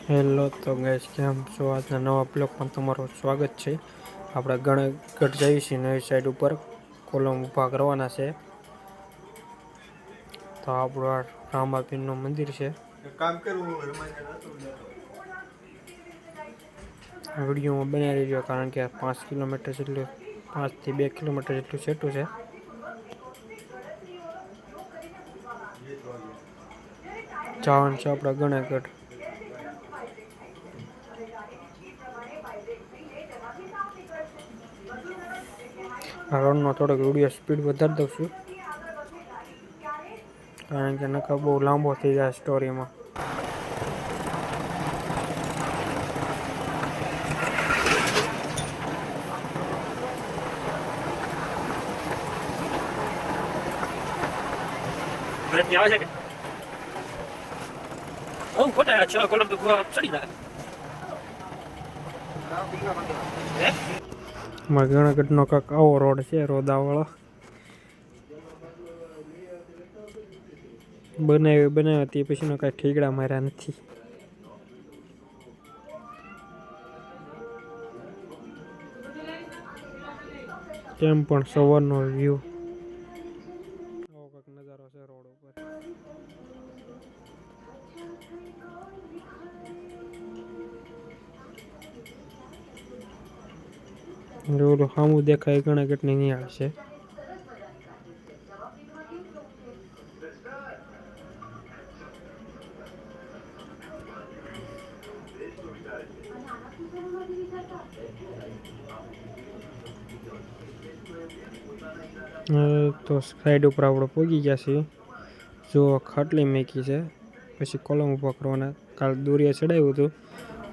Hello તો guys, કેમ છો? આજના નવા બ્લોગમાં તમારું સ્વાગત છે. આપણે ગણગઢ જઈએ છીએ નવી સાઈડ ઉપર કોલમ ઊભા કરવાના છે. તો આપણું આ રામાપીરનું મંદિર છે. વિડીયોમાં બનાવી રહેજો, કારણ કે 5 કિલોમીટર જેટલું 5 થી 2 કિલોમીટર જેટલું છેટું છે. જવાનું છે આપણે ગણગઢ. આ રોડનો થોડોક વિડીયો સ્પીડ વધારી દઉં છું, કારણ કે નકર બહુ લાંબો થઈ જાય સ્ટોરીમાં. ગણગઢનો કાંક આવો રોડ છે, રોદાવાળો. બનાવ્યો તે પછીનો કાંઈ ઠીકડા માર્યા નથી. કેમ પણ સવારનો વ્યૂ આવો કાંક નજારો છે રોડ ઉપર. ઓલું સામું દેખાય ગણગઢની નિહાળ છે. તો સાઈડ ઉપર આપણે પહોંચી ગયા છીએ. જો ખાટલી મેકી છે, પછી કોલમ ઊભા કરવાના. કાલે દોરિયા ચડાવ્યું હતું,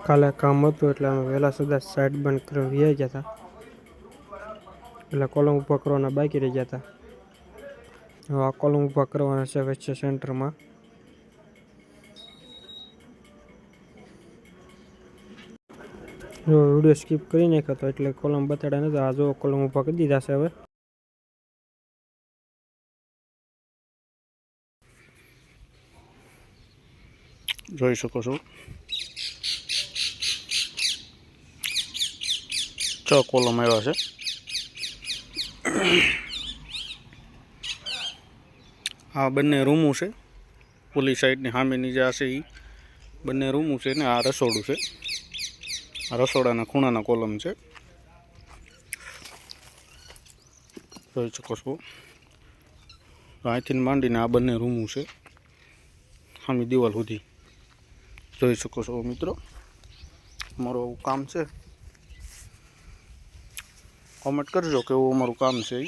કાલે કામ હતું એટલે અમે વહેલા સદા સાઈડ બંધ કરીને વ્યાઈ ગયા હતા. એટલે કોલમ ઊભા કરવાના બાકી રહી ગયા હતા. હવે આ કોલમ ઊભા કરવાના છે વચ્ચે સેન્ટરમાં. જો વિડીયો સ્કીપ કરી નાખ્યો હતો એટલે કોલમ બતાડ્યા નથી. આ જો કોલમ ઊભા કરી દીધા છે હવે. જોઈ શકો છો, છ કોલમ આવ્યા છે. આ બંને રૂમું છે, ઓલી સાઈડની સામેની જે આ છે એ બંને રૂમું છે ને આ રસોડું છે. આ રસોડાના ખૂણાના કોલમ છે, જોઈ શકો છો. અહીંથી માંડીને આ બંને રૂમું છે, સામે દિવાલ સુધી જોઈ શકો છો મિત્રો. અમારું આવું કામ છે, કોમેન્ટ કરજો કેવું અમારું કામ છે.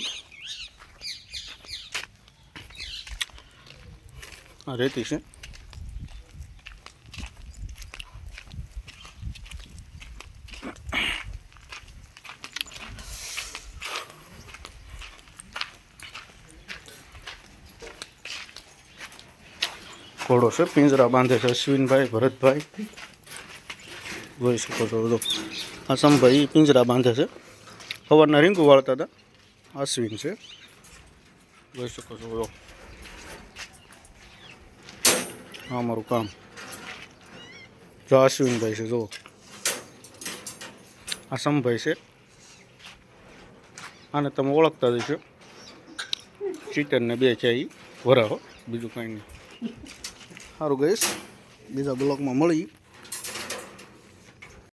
આ રેતી છે. ઘોડો છે, પિંજરા બાંધે છે અશ્વિનભાઈ, ભરતભાઈ. જોઈ શકો છો બધો. આસમભાઈ પિંજરા બાંધે છે. સવારના રીંગું વાળતા હતા, અશ્વિન છે. જોઈ શકો છો બધો. હા, અમારું કામ જો અશ્વિનભાઈ છે. જુઓ, આસમભાઈ છે. આને તમે ઓળખતા જ છો, ચીટરને બે છે એ વરાહો, બીજું કાંઈ નહીં. સારું ગઈશ, બીજા બ્લોગમાં મળી.